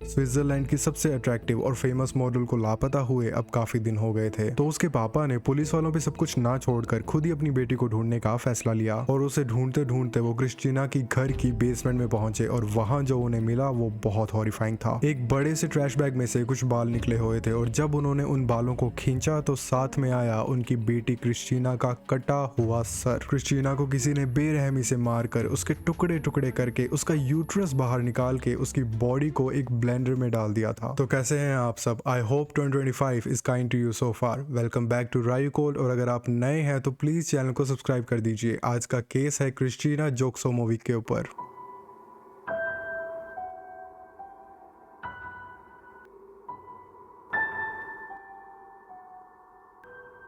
Switzerland की सबसे attractive और फेमस मॉडल को लापता हुए अब काफी दिन हो गए थे, तो उसके पापा ने पुलिस वालों पे सब कुछ ना छोड़कर खुद ही अपनी बेटी को ढूंढने का फैसला लिया। और उसे ढूंढते ढूंढते वो क्रिस्टीना की घर की बेसमेंट में पहुंचे और वहां जो उन्हें मिला वो बहुत हॉरिफाइंग था। एक बड़े से ट्रैश बैग में से कुछ बाल निकले हुए थे और जब उन्होंने उन बालों को खींचा तो साथ में आया उनकी बेटी क्रिस्टीना का कटा हुआ सर। क्रिस्टीना को किसी ने बेरहमी से मारकर उसके टुकड़े टुकड़े करके उसका यूट्रस बाहर निकाल के उसकी बॉडी को एक ब्लेंडर में डाल दिया था। तो कैसे हैं आप सब? I hope 2025 is kind to you so far. Welcome back to Rayu code. और अगर आप नए हैं तो प्लीज चैनल को सब्सक्राइब कर दीजिए। आज का केस है क्रिस्टीना जोक्सोमोविक के ऊपर।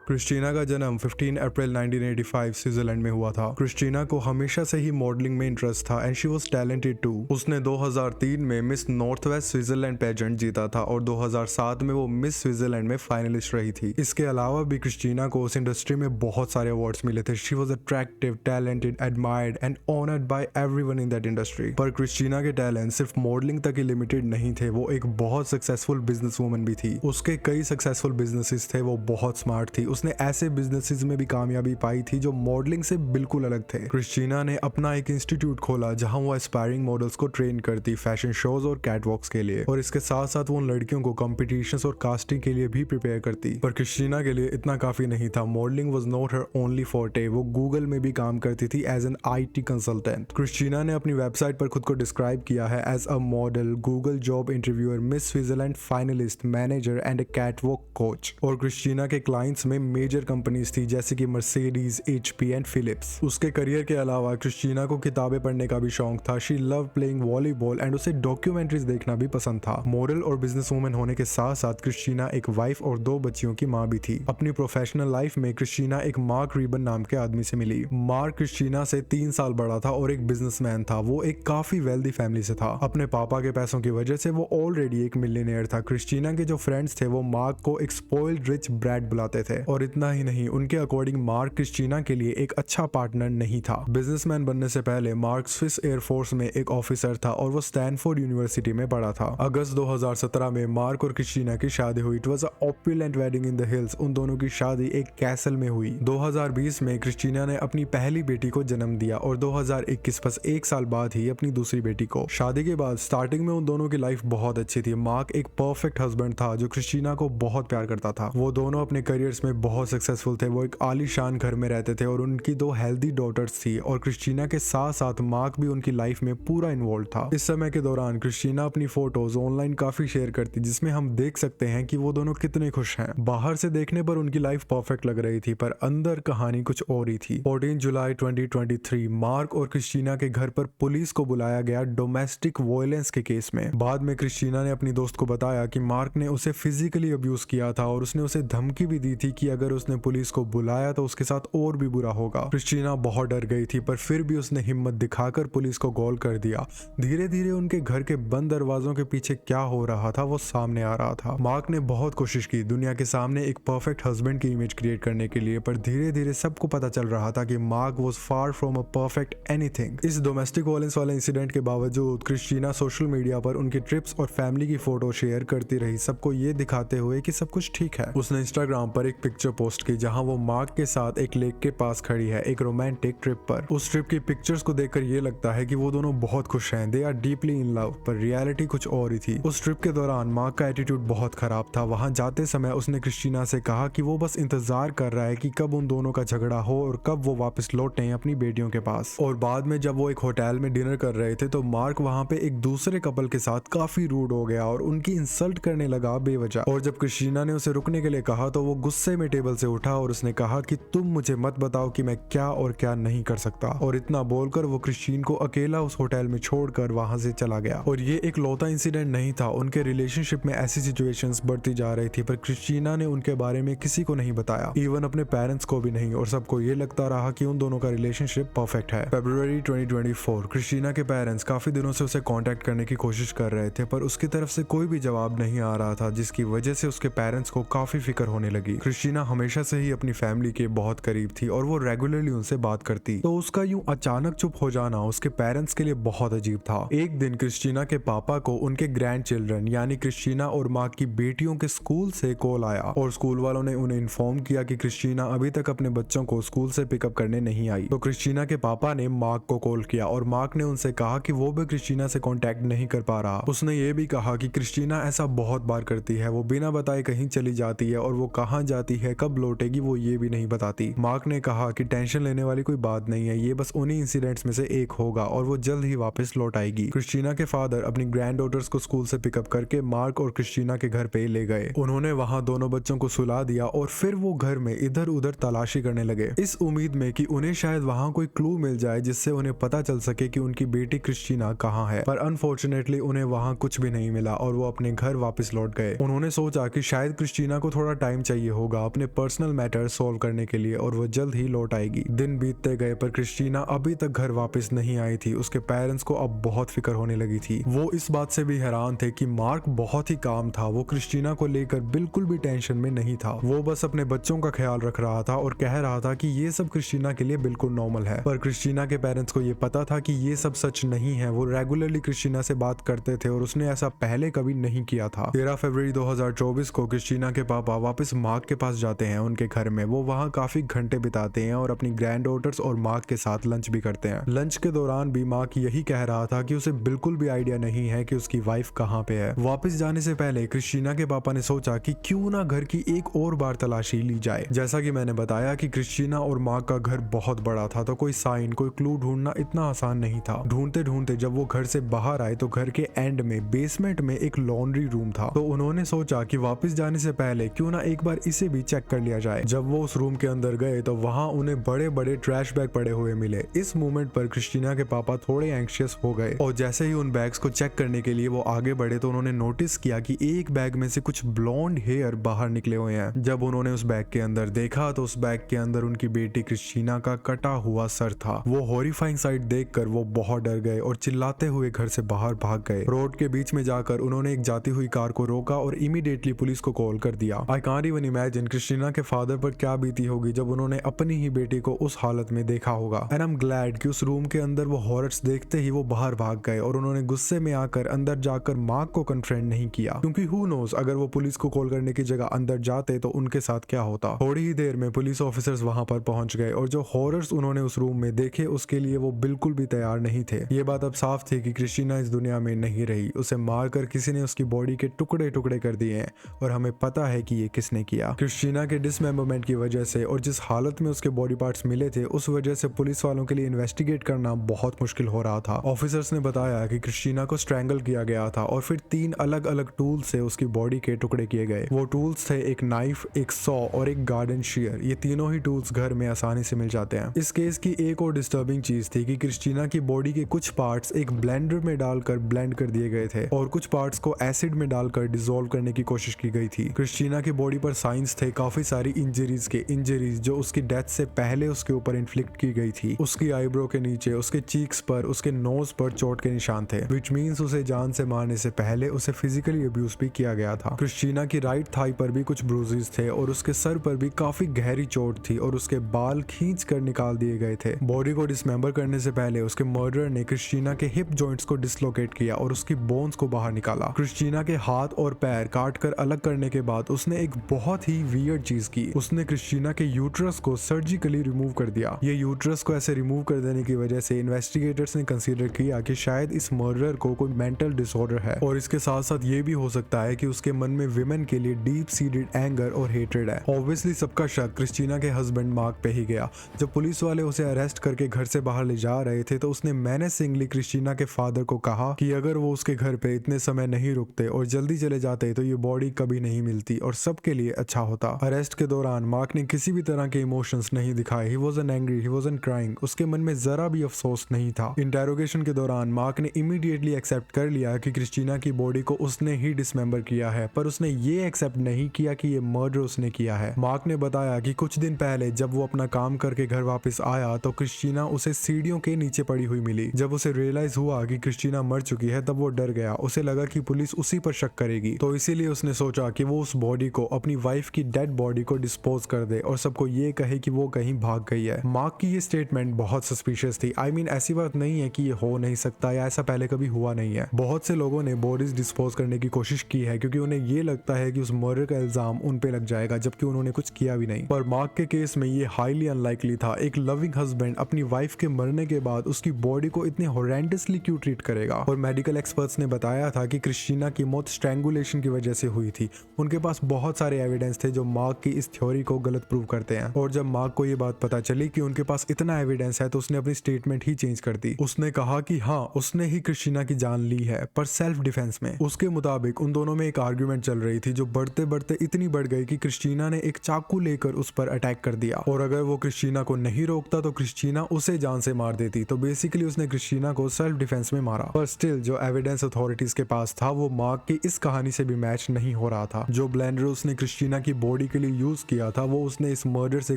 क्रिस्टीना का जन्म 15 अप्रैल 1985 स्विट्जरलैंड में हुआ था। क्रिस्टीना को हमेशा से ही मॉडलिंग में इंटरेस्ट था and she was talented too. उसने 2003 में Miss North West Switzerland pageant जीता था और 2007 में वो मिस स्विट्जरलैंड में फाइनलिस्ट रही थी। इसके अलावा भी क्रिस्टीना को उस इंडस्ट्री में बहुत सारे अवार्ड्स मिले थे। She was attractive, talented, admired and honoured bye everyone in that industry. पर क्रिस्टीना के टैलेंट सिर्फ मॉडलिंग तक ही लिमिटेड नहीं थे, वो एक बहुत सक्सेसफुल बिजनेस वूमन भी थी। उसके कई सक्सेसफुल बिजनेसेस थे, वो बहुत स्मार्ट थी। उसने ऐसे बिजनेसेस में भी कामयाबी पाई थी जो मॉडलिंग से बिल्कुल अलग थे। क्रिस्टीना ने अपना एक इंस्टीट्यूट खोला जहां वो एस्पायरिंग मॉडल्स को ट्रेन करती फैशन शोज और कैटवॉक्स के लिए, और इसके साथ साथ वो उन लड़कियों को कॉम्पिटिशंस और कास्टिंग के लिए भी प्रिपेयर करती। पर क्रिस्टीना के लिए इतना काफी नहीं था। Modelling was not her only forte. वो गूगल में भी काम करती थी as an IT consultant. Christina ने अपनी वेबसाइट पर खुद को डिस्क्राइब किया है as a model, Google job interviewer, Miss Switzerland finalist, manager and a catwalk coach. और क्रिस्टीना के क्लाइंट्स में मेजर कंपनीज थी जैसे कि मर्सिडीज, HP एंड फिलिप्स। उसके करियर के अलावा क्रिस्टीना को किताबें पढ़ने का भी शौक था। She love playing volleyball and उसे डॉक्यूमेंट्रीज देखना भी पसंद था। मॉडल और बिजनेस वूमन होने के साथ साथ क्रिस्टीना एक वाइफ और 2 बच्चियों की माँ भी थी। अपनी प्रोफेशनल लाइफ में क्रिस्टीना एक मार्क रीबन नाम के आदमी से मिली। मार्क क्रिस्टीना से 3 साल बड़ा था और एक बिजनेसमैन था। वो एक काफी वेल्दी फैमिली से था। अपने पापा के पैसों की वजह से वो ऑलरेडी एक मिलियनेयर था। क्रिस्टीना के जो फ्रेंड्स थे वो मार्क को एक स्पॉइल्ड रिच ब्रैड बुलाते थे। और इतना ही नहीं, उनके अकॉर्डिंग मार्क क्रिस्टीना के लिए एक अच्छा पार्टनर नहीं था। बिजनेसमैन बनने से पहले मार्क स्विस एयरफोर्स में एक ऑफिसर था और वो स्टैनफोर्ड यूनिवर्सिटी में पढ़ा था। अगस्त 2017 में मार्क और क्रिस्टीना की शादी हुई। It was a opulent wedding in the hills. उन दोनों की शादी एक कैसल में हुई। 2020 में क्रिस्टीना ने अपनी पहली बेटी को जन्म दिया और 2021 बस 1 साल बाद ही अपनी दूसरी बेटी को। शादी के बाद स्टार्टिंग में उन दोनों की लाइफ बहुत अच्छी थी। मार्क एक परफेक्ट हस्बैंड था जो क्रिस्टीना को बहुत प्यार करता था। वो दोनों अपने करियर्स में बहुत सक्सेसफुल थे। वो एक आलीशान घर में रहते थे और उनकी 2 हेल्दी डॉटर्स थी। और क्रिस्टीना के साथ साथ मार्क भी उनकी लाइफ में पूरा इन्वॉल्व था। इस समय के दौरान क्रिस्टीना अपनी फोटोज ऑनलाइन काफी शेयर करती जिसमें हम देख सकते हैं कि वो दोनों कितने खुश हैं। बाहर से देखने पर उनकी लाइफ परफेक्ट लग रही थी पर अंदर कहानी कुछ और ही थी। 14 जुलाई 2023 मार्क और क्रिस्टीना के घर पर पुलिस को बुलाया गया डोमेस्टिक वायलेंस के केस में। बाद में क्रिस्टीना ने अपनी दोस्त को बताया कि मार्क ने उसे फिजिकली अब्यूज किया था और उसने उसे धमकी भी दी थी कि अगर उसने पुलिस को बुलाया तो उसके साथ और भी बुरा होगा। क्रिस्टीना बहुत डर गई थी पर फिर भी उसने हिम्मत दिखाकर पुलिस को कॉल कर दिया। धीरे धीरे उनके घर के बंद दरवाजों के पीछे क्या हो रहा था वो सामने आ रहा था। मार्क ने बहुत कोशिश की दुनिया के सामने एक परफेक्ट हस्बैंड की इमेज क्रिएट करने के लिए, पर धीरे धीरे सबको पता चल रहा था कि mark was far from a perfect anything. इस डोमेस्टिक वायलेंस वाले इंसिडेंट के बावजूद क्रिस्टीना सोशल मीडिया पर उनकी ट्रिप्स और फैमिली की फोटो शेयर करती रही, सबको ये दिखाते हुए कि सब कुछ ठीक है। उसने इंस्टाग्राम पर एक पिक्चर पोस्ट की जहां वो मार्क के साथ एक लेक के पास खड़ी है एक रोमांटिक ट्रिप पर। उस ट्रिप की पिक्चर्स को देखकर ये लगता है कि वो दोनों बहुत खुश हैं। They are deeply in love, पर रियलिटी कुछ और ही थी। उस ट्रिप के दौरान मार्क का एटीट्यूड बहुत खराब था। वहां जाते समय उसने क्रिस्टीना से कहा कि वो बस इंतजार कर रहा है कि कब उन दोनों का झगड़ा हो और कब वो वापस लौटे अपनी बेटियों के पास। और बाद में जब वो एक होटल में डिनर कर रहे थे तो मार्क वहां पे एक दूसरे कपल के साथ काफी रूड हो गया और उनकी इंसल्ट करने लगा बेवजह। और जब क्रिस्टीना ने उसे रुकने के लिए कहा तो वो गुस्से में टेबल से उठा और उसने कहा कि तुम मुझे मत बताओ कि मैं क्या और क्या नहीं कर सकता। और इतना बोलकर वो क्रिस्टीन को अकेला उस होटल में छोड़कर वहां से चला गया। और ये एक लौता इंसिडेंट नहीं था। उनके रिलेशनशिप में ऐसी सिचुएशंस बढ़ती जा रही थी पर क्रिस्टीना ने उनके बारे में किसी को नहीं बताया, इवन अपने पेरेंट्स को भी नहीं। और सबको ये लगता रहा कि उन दोनों का रिलेशनशिप परफेक्ट है। फरवरी 2024 क्रिस्टीना के पेरेंट्स काफी दिनों से उसे कांटेक्ट करने की कोशिश कर रहे थे पर उसकी तरफ से कोई भी जवाब नहीं आ रहा था, जिसकी वजह से उसके पेरेंट्स को काफी फिक्र होने लगी। क्रिस्टीना क्रिस्टीना हमेशा से ही अपनी फैमिली के बहुत करीब थी और वो रेगुलरली उनसे बात करती, तो उसका यूं अचानक चुप हो जाना उसके पेरेंट्स के लिए बहुत अजीब था। एक दिन क्रिस्टीना के पापा को उनके ग्रैंड चिल्ड्रन यानी क्रिस्टीना और मार्क की बेटियों के स्कूल से कॉल आया और स्कूल वालों ने उन्हें इन्फॉर्म किया कि क्रिस्टीना अभी तक अपने बच्चों को स्कूल से पिकअप करने नहीं आई। तो क्रिस्टीना के पापा ने मार्क को कॉल किया और मार्क ने उनसे कहा कि वो भी क्रिस्टीना से कांटेक्ट नहीं कर पा रहा। उसने ये भी कहा कि क्रिस्टीना ऐसा बहुत बार करती है, वो बिना बताए कहीं चली जाती है और वो कहाँ जाती है, कब लौटेगी, वो ये भी नहीं बताती। मार्क ने कहा कि टेंशन लेने वाली कोई बात नहीं है, ये बस उन्हीं इंसिडेंट्स में से एक होगा और वो जल्द ही वापस लौट आएगी। क्रिस्टीना के फादर अपनी ग्रैंड डॉटर्स को स्कूल से पिकअप करके मार्क और क्रिस्टीना के घर पे ले गए। उन्होंने वहां दोनों बच्चों को सुला दिया और फिर वो घर में इधर उधर तलाशी करने लगे, इस उम्मीद में कि उन्हें शायद वहां कोई क्लू मिल जाए जिससे उन्हें पता चल सके कि उनकी बेटी क्रिस्टीना कहाँ है। पर अनफॉर्चुनेटली उन्हें वहां कुछ भी नहीं मिला और वो अपने घर वापस लौट गए। उन्होंने सोचा कि शायद क्रिस्टीना को थोड़ा टाइम चाहिए होगा अपने पर्सनल मैटर सॉल्व करने के लिए और वो जल्द ही लौट आएगी। दिन बीतते गए पर क्रिस्टीना अभी तक घर वापस नहीं आई थी। उसके पेरेंट्स को अब बहुत फिक्र होने लगी थी। वो इस बात से भी हैरान थे कि मार्क बहुत ही काम था, वो क्रिस्टीना को लेकर बिल्कुल भी टेंशन में नहीं था। वो बस अपने बच्चों का ख्याल रख रहा था और कह रहा था कि ये सब क्रिस्टीना के लिए बिल्कुल नॉर्मल है। पर क्रिस्टीना के पेरेंट्स को ये पता था कि ये सब सच नहीं है। वो रेगुलरली क्रिस्टीना से बात करते थे और उसने ऐसा पहले कभी नहीं किया था। 13 फरवरी 2024 को क्रिस्टीना के पापा वापस मार्क के पास जाते हैं उनके घर में। वो वहाँ काफी घंटे बिताते हैं और अपनी ग्रैंड डॉटर्स और मार्क के साथ लंच भी करते हैं। लंच के दौरान भी मार्क यही कह रहा था कि उसे बिल्कुल भी आइडिया नहीं है कि उसकी वाइफ कहाँ पे है। वापस जाने से पहले क्रिस्टीना के पापा ने सोचा कि क्यों ना घर की एक और बार तलाशी ली जाए। जैसा कि मैंने बताया कि क्रिस्टीना और मार्क का घर बहुत बड़ा था, तो कोई साइन, कोई क्लू ढूंढना इतना आसान नहीं था। ढूंढते ढूंढते जब वो घर से बाहर आए तो घर के एंड में बेसमेंट में एक लॉन्ड्री रूम था। तो उन्होंने सोचा कि वापस जाने से पहले क्यों ना एक बार इसे भी चेक कर लिया जाए। जब वो उस रूम के अंदर गए तो वहां उन्हें बड़े बड़े ट्रैश बैग पड़े हुए मिले। इस मोमेंट पर क्रिस्टीना के पापा थोड़े एंग्शियस हो गए और जैसे ही उन बैग्स को चेक करने के लिए वो आगे बढ़े तो उन्होंने नोटिस किया कि एक बैग में से कुछ ब्लॉन्ड हेयर बाहर निकले हुए हैं। जब उन्होंने उस बैग के अंदर देखा तो उस बैग के अंदर उनकी बेटी क्रिस्टीना का कटा हुआ सर था। वो हॉरिफाइंग साइट देखकर वो बहुत डर गए और चिल्लाते हुए घर से बाहर भाग गए। रोड के बीच में जाकर उन्होंने एक जाती हुई कार को रोका और इमीडिएटली पुलिस को कॉल कर दिया। I can't even imagine Christina के फादर पर क्या बीती होगी जब उन्होंने अपनी ही बेटी को उस हालत में देखा होगा। एंड आई एम ग्लैड कि उस रूम के अंदर वो हॉरर्स देखते ही वो बाहर भाग गए और उन्होंने गुस्से में आकर अंदर जाकर मार्क को कन्फ्रंट नहीं किया, क्योंकि हु नोस अगर वो पुलिस को कॉल करने की जगह अंदर जाते तो उनके साथ क्या होता। थोड़ी ही देर में पुलिस ऑफिसर्स वहां पर पहुंच गए और जो हॉरर्स उन्होंने उस रूम में देखे उसके लिए वो बिल्कुल भी तैयार नहीं थे। ये बात अब साफ थी कि क्रिस्टीना इस दुनिया में नहीं रही। उसे मारकर किसी ने उसकी बॉडी के टुकड़े टुकड़े कर दिए हैं और हमें पता है कि ये किसने किया। क्रिस्टीना के डिसमेंबरमेंट की वजह से और जिस हालत में उसके बॉडी पार्ट्स मिले थे उस वजह से पुलिस वालों के लिए इन्वेस्टिगेट करना बहुत मुश्किल हो रहा था। ऑफिसर्स ने बताया कि क्रिस्टीना को स्ट्रैंगल किया गया था और फिर 3 अलग अलग टूल से उसकी बॉडी के टुकड़े किए गए। वो टूल्स थे एक नाइफ, एक सॉ और एक गार्डन शीयर। ये तीनों ही टूल्स घर में आसानी से मिल जाते हैं। इस केस की एक और डिस्टर्बिंग चीज थी कि क्रिस्टीना की बॉडी के कुछ पार्ट्स एक ब्लेंडर में डालकर ब्लेंड कर दिए गए थे और कुछ पार्ट्स को एसिड में डालकर डिसॉल्व करने की कोशिश की गई थी। क्रिस्टीना की बॉडी पर साइंस थे काफी सारी इंजरीज जो उसकी डेथ से पहले उसके ऊपर इन्फ्लिक्ट की गई थी। उसकी आईब्रो के नीचे, उसके चीक्स पर, उसके नोज पर चोट के निशान थे, विच मींस उसे जान से मारने से पहले उसे फिजिकली अब्यूज भी किया गया था। क्रिस्टीना की राइट थाई पर भी कुछ ब्रूजेस थे और उसके सर पर भी काफी गहरी चोट थी और उसके बाल खींच कर निकाल दिए गए थे। बॉडी को डिसमेंबर करने से पहले उसके मर्डरर ने क्रिस्टीना के हिप जॉइंट्स को डिसलोकेट किया और उसकी बोन्स को बाहर निकाला। क्रिस्टीना के हाथ और पैर काट कर अलग करने के बाद उसने एक बहुत ही वियर्ड चीज की। उसने क्रिस्टीना के यूट्रस को सर्जिकली रिमूव कर दिया। ये यूट्रस को ऐसे रिमूव कर देने की वजह से इन्वेस्टिगेटर्स ने कंसीडर किया कि शायद इस मर्डरर को कोई मेंटल डिसऑर्डर है और इसके साथ साथ ये भी हो सकता है कि उसके मन में विमेन के लिए डीप सीडेड एंगर और हेट्रेड है। ऑब्वियसली सबका शक क्रिस्टीना के हस्बैंड मार्क पे ही गया। जब पुलिस वाले उसे अरेस्ट करके घर से बाहर ले जा रहे थे तो उसने मेनेसिंगली क्रिस्टीना के फादर को कहा कि अगर वो उसके घर पे इतने समय नहीं रुकते और जल्दी चले जाते तो ये बॉडी कभी नहीं मिलती और सबके लिए अच्छा होता। अरेस्ट के दौरान मार्क ने किसी भी तरह के इमोशंस नहीं दिखाए। He wasn't angry, he wasn't crying. उसके मन में जरा भी अफसोस नहीं था। इंटेरोगेशन के दौरान मार्क ने इमीडिएटली एक्सेप्ट कर लिया कि क्रिस्टीना की बॉडी को उसने ही डिसमेंबर किया है, पर उसने ये एक्सेप्ट नहीं किया कि ये मर्डर उसने किया है। मार्क ने बताया कि कुछ दिन पहले जब वो अपना काम करके घर वापस आया तो क्रिस्टीना उसे सीढ़ियों के नीचे पड़ी हुई मिली। जब उसे रियलाइज हुआ कि क्रिस्टीना मर चुकी है तब वो डर गया। उसे लगा कि पुलिस उसी पर शक करेगी, तो इसीलिए उसने सोचा कि वो उस बॉडी को अपनी वाइफ की डेड बॉडी को डिस्पोज कर दे और सबको ये कहे कि वो कहीं भाग गई है। मार्क की ये स्टेटमेंट बहुत सस्पिशियस थी। आई मीन ऐसी बात नहीं है कि ये हो नहीं सकता या ऐसा पहले कभी हुआ नहीं है। बहुत से लोगों ने बॉडीज डिस्पोज करने की कोशिश की है क्योंकि उन्हें ये लगता है कि उस मर्डर का इल्जाम उन पे लग जाएगा जबकि उन्होंने कुछ किया भी नहीं। पर मार्क के केस में ये हाईली अनलाइकली था। एक लविंग हस्बैंड अपनी वाइफ के मरने के बाद उसकी बॉडी को इतने हॉरेंडसली क्यों ट्रीट करेगा। और मेडिकल एक्सपर्ट्स ने बताया था कि क्रिस्टीना की मौत स्ट्रैंगुलेशन की वजह से हुई थी। उनके पास बहुत सारे एविडेंस थे जो मार्क की इस थ्योरी को गलत प्रूव करते हैं। और जब मार्क को ये बात पता चली कि उनके पास इतना एविडेंस है तो उसने अपनी स्टेटमेंट ही चेंज कर दी। उसने कहा कि हाँ, उसने ही क्रिस्टीना की जान ली है पर सेल्फ डिफेंस में। उसके मुताबिक उन दोनों में एक आर्ग्यूमेंट चल रही थी जो बढ़ते बढ़ते इतनी बढ़ गई कि क्रिस्टीना ने एक चाकू लेकर उस पर अटैक कर दिया और अगर वो क्रिस्टीना को नहीं रोकता तो क्रिस्टीना उसे जान से मार देती। तो बेसिकली उसने क्रिस्टीना को सेल्फ डिफेंस में मारा। पर स्टिल जो एविडेंस अथॉरिटीज के पास था वो मार्क की इस कहानी से भी मैच नहीं हो रहा था। जो ब्लेंडर उसने क्रिस्टीना की बॉडी के लिए यूज किया था वो उसने इस मर्डर से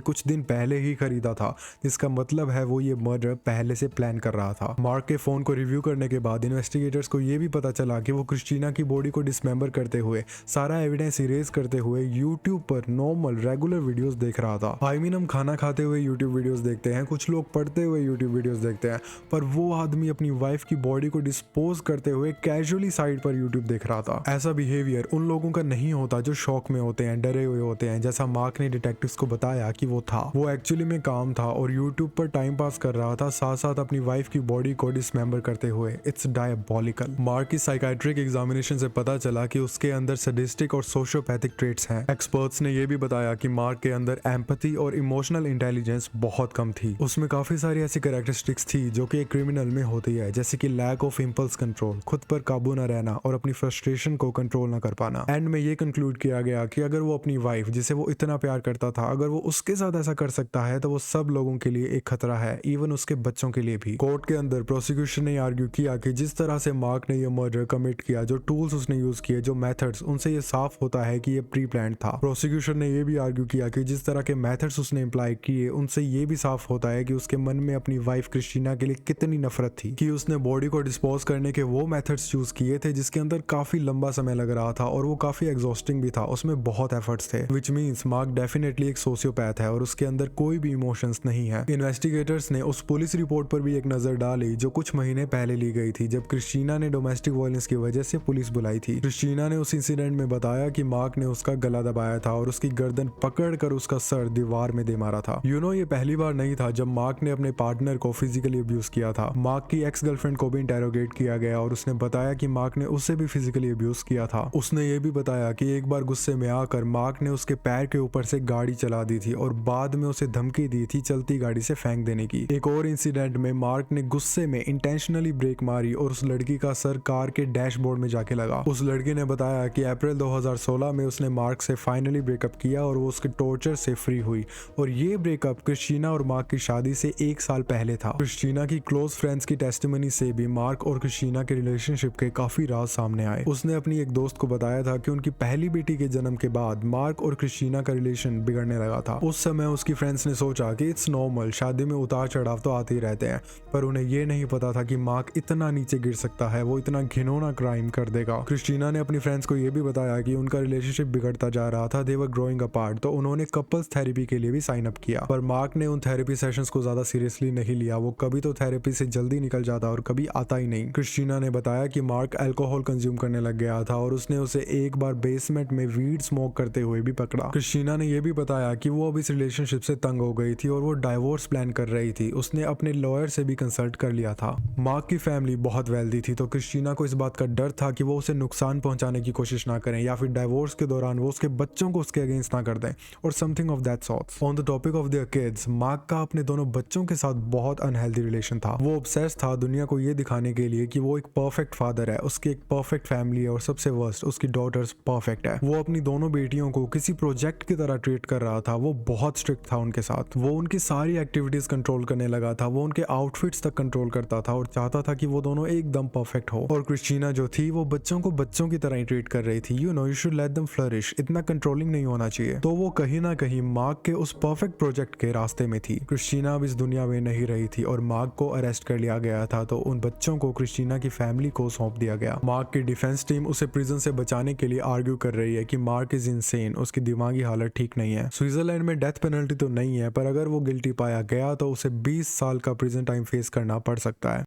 कुछ दिन पहले ही खरीदा था, जिसका मतलब है वो ये मर्डर पहले से प्लान कर रहा था। मार्क के फोन को रिव्यू करने के बाद इन्वेस्टिगेटर्स को ये भी पता चला कि वो क्रिस्टीना की बॉडी को डिसमेंबर करते हुए, सारा एविडेंस इरेज करते हुए यूट्यूब पर नॉर्मल रेगुलर वीडियोस देख रहा था। आई मीन हम खाना खाते हुए यूट्यूब वीडियोस देखते हैं, कुछ लोग पढ़ते हुए यूट्यूब वीडियोस देखते हैं, पर वो आदमी अपनी वाइफ की बॉडी को डिस्पोज करते हुए कैजुअली साइड पर यूट्यूब देख रहा था। ऐसा बिहेवियर उन लोगों का नहीं होता जो शॉक में होते हैं, डरे हुए होते हैं, जैसा मार्क ने डिटेक्टिव्स को बताया कि वो था। वो एक्चुअली में काम था और यूट्यूब पर टाइम पास कर रहा था, साथ साथ अपनी वाइफ की बॉडी को डिसमेंबर करते हुए। It's diabolical. मार्क की साइकाइट्रिक एग्जामिनेशन से पता चला कि उसके अंदर सडिस्टिक और सोशियोपैथिक ट्रेट्स हैं। एक्सपर्ट्स ने यह भी बताया कि मार्क के अंदर एम्पैथी और इमोशनल इंटेलिजेंस बहुत कम थी। उसमें काफी सारी ऐसी कैरेक्टरिस्टिक्स थी जो कि एक क्रिमिनल में होती है, जैसे कि लैक ऑफ इम्पल्स कंट्रोल, खुद पर काबू न रहना और अपनी फ्रस्ट्रेशन को कंट्रोल न कर पाना। एंड में ये कंक्लूड किया गया कि अगर वो अपनी वाइफ जिसे वो इतना प्यार करता था, अगर वो उसके साथ ऐसा कर सकता है तो वो सब लोगों के लिए एक खतरा है, इवन उसके बच्चों के लिए भी। कोर्ट के अंदर प्रोसिक्यूशन ने आर्ग्यू किया कि जिस तरह से मार्क ने ये मर्डर कमिट किया, जो टूल्स उसने यूज किए, जो मेथड्स, उनसे ये साफ होता है कि ये प्री प्लान्ड था। प्रोसिक्यूशन ने ये भी आर्ग्यू किया कि जिस तरह के मेथड्स उसने इम्प्लाई किए उनसे ये भी साफ होता है कि उसके मन में अपनी वाइफ क्रिस्टीना के लिए कितनी नफरत थी, कि उसने बॉडी को डिस्पोज करने के वो मेथड्स चूज किए थे जिसके अंदर काफी लंबा समय लग रहा था और वो काफी एग्जॉस्टिंग भी था, उसमें बहुत एफर्ट्स थे। विच मीन्स मार्क डेफिनेटली एक सोशियोपैथ है और उसके अंदर कोई भी इमोशंस नहीं है। इन्वेस्टिगेटर्स ने उस पुलिस रिपोर्ट पर भी एक नजर डाली जो कुछ महीने पहले ली गई थी, जब क्रिस्टीना ने डोमेस्टिक वायलेंस की वजह से पुलिस बुलाई थी। क्रिस्टीना ने उस इंसिडेंट में बताया कि मार्क ने उसका गला दबाया था और उसकी गर्दन पकड़कर उसका सर दीवार में दे मारा था। ये पहली बार नहीं था जब मार्क ने अपने पार्टनर को फिजिकली अब्यूज किया था। मार्क की एक्स गर्लफ्रेंड को भी इंटेरोगेट किया गया और उसने बताया कि मार्क ने उसे भी फिजिकली अब्यूज किया था। उसने ये भी बताया कि एक बार गुस्से में आकर मार्क ने उसके पैर के ऊपर से गाड़ी चला दी थी और बाद में उसे धमकी दी थी चलती गाड़ी से फेंक देने की। एक और इंसिडेंट में मार्क ने गुस्से में इंटेंशनली ब्रेक मारी और उस लड़की का सर कार के डैशबोर्ड में जाके लगा। उस लड़की ने बताया कि अप्रैल 2016 में उसने मार्क से फाइनली ब्रेकअप किया और वो उसके टॉर्चर से फ्री हुई। और ये ब्रेकअप क्रिस्टीना और मार्क की शादी से 1 साल पहले था। क्रिस्टीना की क्लोज फ्रेंड्स की टेस्टिमनी से भी मार्क और क्रिस्टीना के रिलेशनशिप के काफी राज सामने आए। उसने अपनी एक दोस्त को बताया था कि उनकी पहली बेटी के जन्म के बाद मार्क और क्रिस्टीना का रिलेशन बिगड़ने लगा था। उस समय उसकी फ्रेंड्स ने सोचा कि इट्स नॉर्मल, शादी में उतार चढ़ाव तो आते ही रहते हैं, पर उन्हें ये नहीं पता था कि मार्क इतना नीचे गिर सकता है, वो इतना घिनौना क्राइम कर देगा। क्रिस्टीना ने अपनी फ्रेंड्स को ये भी बताया कि उनका रिलेशनशिप बिगड़ता जा रहा था, दे वर ग्रोइंग अपार्ट, तो उन्होंने कपल्स थेरेपी के लिए भी साइन अप किया। पर मार्क ने उन थेरेपी सेशंस को ज्यादा सीरियसली नहीं लिया। वो कभी तो थेरेपी से जल्दी निकल जाता और कभी आता ही नहीं। क्रिस्टीना ने बताया कि मार्क अल्कोहल कंज्यूम करने लग गया था और उसने उसे एक बार बेसमेंट में वीड स्मोक करते हुए भी पकड़ा। क्रिस्टीना ने यह भी बताया कि वो अब इस रिलेशनशिप से तंग हो गई थी और वो डाइवोर्स प्लान कर रही थी। उसने अपने लॉयर से भी कंसल्ट कर लिया था। मार्क की फैमिली बहुत वेल्दी थी तो क्रिस्टीना को इस बात का डर था कि वो उसे नुकसान पहुंचाने की कोशिश ना करें या फिर डाइवोर्स के दौरान वो उसके बच्चों को उसके अगेंस्ट ना कर दें और something of that sort. On the topic of their kids, mark का अपने दोनों बच्चों के साथ बहुत अनहेल्दी रिलेशन था। वो ऑब्सेस्ड था दुनिया को ये दिखाने के लिए कि वो एक परफेक्ट फादर है, उसकी एक परफेक्ट फैमिली है और सबसे वर्स्ट उसकी डॉटर्स परफेक्ट है। वो अपनी दोनों बेटियों को किसी प्रोजेक्ट की तरह ट्रीट कर रहा था। वो बहुत स्ट्रिक्ट था उनके साथ। वो उनकी सारी एक्टिविटीज कंट्रोल करने लगा था। वो उनके आउटफिट्स तक कंट्रोल करता था और चाहता था कि वो दोनों एकदम परफेक्ट हो। और क्रिस्टीना जो थी वो बच्चों को बच्चों की तरह ही ट्रीट कर रही थी। You should let them flourish, इतना कंट्रोलिंग नहीं होना चाहिए। तो वो कहीं ना कहीं मार्क के उस परफेक्ट प्रोजेक्ट के रास्ते में थी। क्रिस्टीना अब इस दुनिया में नहीं रही थी और मार्क को अरेस्ट कर लिया गया था, तो उन बच्चों को क्रिस्टीना की फैमिली को सौंप दिया गया। मार्क की डिफेंस टीम उसे प्रिजन से बचाने के लिए आर्ग्यू कर रही है कि मार्क इज इनसेन, उसकी दिमागी हालत ठीक नहीं है। स्विट्जरलैंड में डेथ पेनल्टी तो नहीं है, पर अगर वो गिल्टी पाया गया तो उसे 20 साल का प्रिजन टाइम फेस करना पड़ सकता है।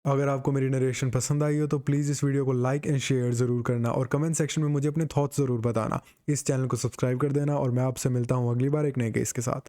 अगर आपको मेरी नरेशन पसंद आई हो तो प्लीज़ इस वीडियो को लाइक एंड शेयर ज़रूर करना और कमेंट सेक्शन में मुझे अपने थॉट्स ज़रूर बताना। इस चैनल को सब्सक्राइब कर देना और मैं आपसे मिलता हूँ अगली बार एक नए केस के साथ।